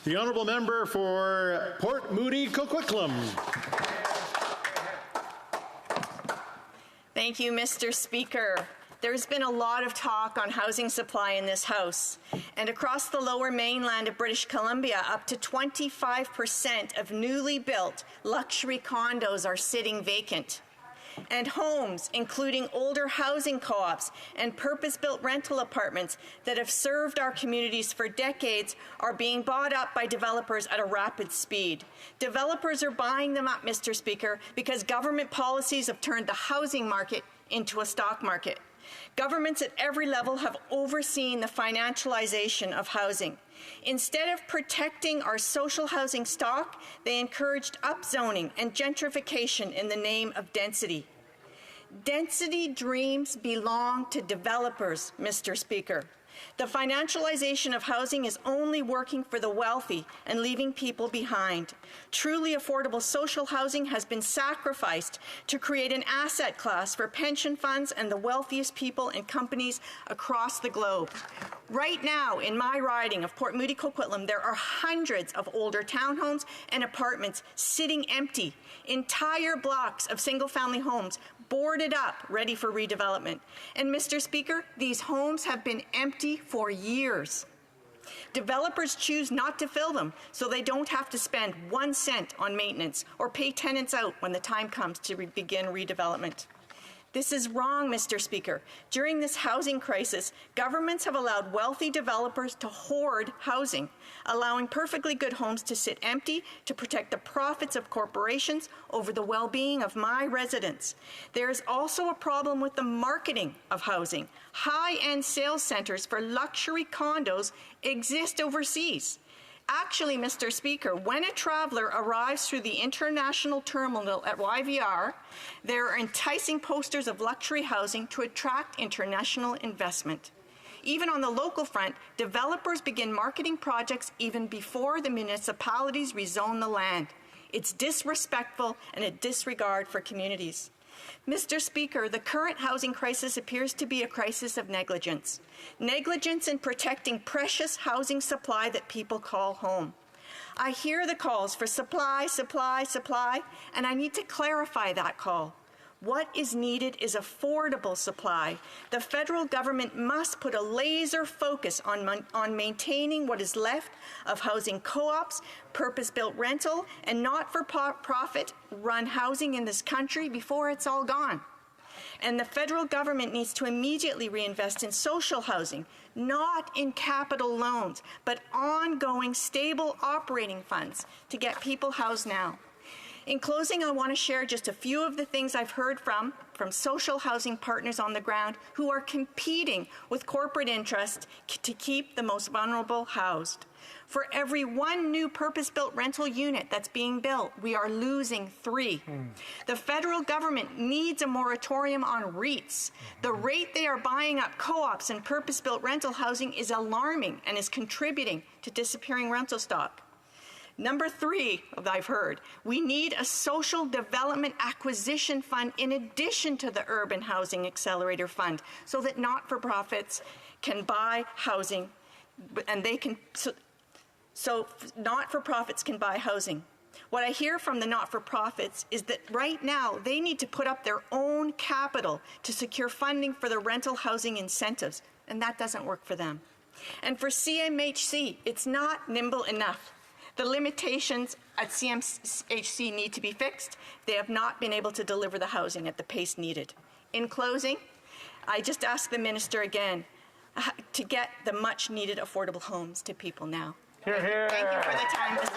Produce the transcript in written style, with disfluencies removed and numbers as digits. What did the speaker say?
The honourable member for Port Moody Coquitlam. Thank you, Mr. Speaker. There's been a lot of talk on housing supply in this House, and across the lower mainland of British Columbia, up to 25% of newly built luxury condos are sitting vacant. And homes, including older housing co-ops and purpose-built rental apartments that have served our communities for decades, are being bought up by developers at a rapid speed. Developers are buying them up, Mr. Speaker, because government policies have turned the housing market into a stock market. Governments at every level have overseen the financialization of housing. Instead of protecting our social housing stock, they encouraged upzoning and gentrification in the name of density. Density dreams belong to developers, Mr. Speaker. The financialization of housing is only working for the wealthy and leaving people behind. Truly affordable social housing has been sacrificed to create an asset class for pension funds and the wealthiest people and companies across the globe. Right now, in my riding of Port Moody Coquitlam, there are hundreds of older townhomes and apartments sitting empty, entire blocks of single-family homes boarded up, ready for redevelopment. And Mr. Speaker, these homes have been empty for years. Developers choose not to fill them so they don't have to spend 1 cent on maintenance or pay tenants out when the time comes to begin redevelopment. This is wrong, Mr. Speaker. During this housing crisis, governments have allowed wealthy developers to hoard housing, allowing perfectly good homes to sit empty to protect the profits of corporations over the well-being of my residents. There is also a problem with the marketing of housing. High-end sales centers for luxury condos exist overseas. Actually, Mr. Speaker, when a traveler arrives through the international terminal at YVR, there are enticing posters of luxury housing to attract international investment. Even on the local front, developers begin marketing projects even before the municipalities rezone the land. It's disrespectful and a disregard for communities. Mr. Speaker, the current housing crisis appears to be a crisis of negligence. Negligence in protecting precious housing supply that people call home. I hear the calls for supply, supply, supply, and I need to clarify that call. What is needed is affordable supply. The federal government must put a laser focus on maintaining what is left of housing co-ops, purpose-built rental, and not-for-profit run housing in this country before it's all gone. And the federal government needs to immediately reinvest in social housing, not in capital loans, but ongoing stable operating funds to get people housed now. In closing, I want to share just a few of the things I've heard from social housing partners on the ground who are competing with corporate interests to keep the most vulnerable housed. For every 1 new purpose-built rental unit that's being built, we are losing 3. The federal government needs a moratorium on REITs. The rate they are buying up co-ops and purpose-built rental housing is alarming and is contributing to disappearing rental stock. Number 3, I've heard, we need a social development acquisition fund in addition to the Urban Housing Accelerator Fund so that not-for-profits can buy housing and they can, so not-for-profits can buy housing. What I hear from the not-for-profits is that right now they need to put up their own capital to secure funding for the rental housing incentives, and that doesn't work for them. And for CMHC, it's not nimble enough. The limitations at CMHC need to be fixed. They have not been able to deliver the housing at the pace needed. In closing, I just ask the minister again to get the much-needed affordable homes to people now. Hear, hear. Thank you for the time.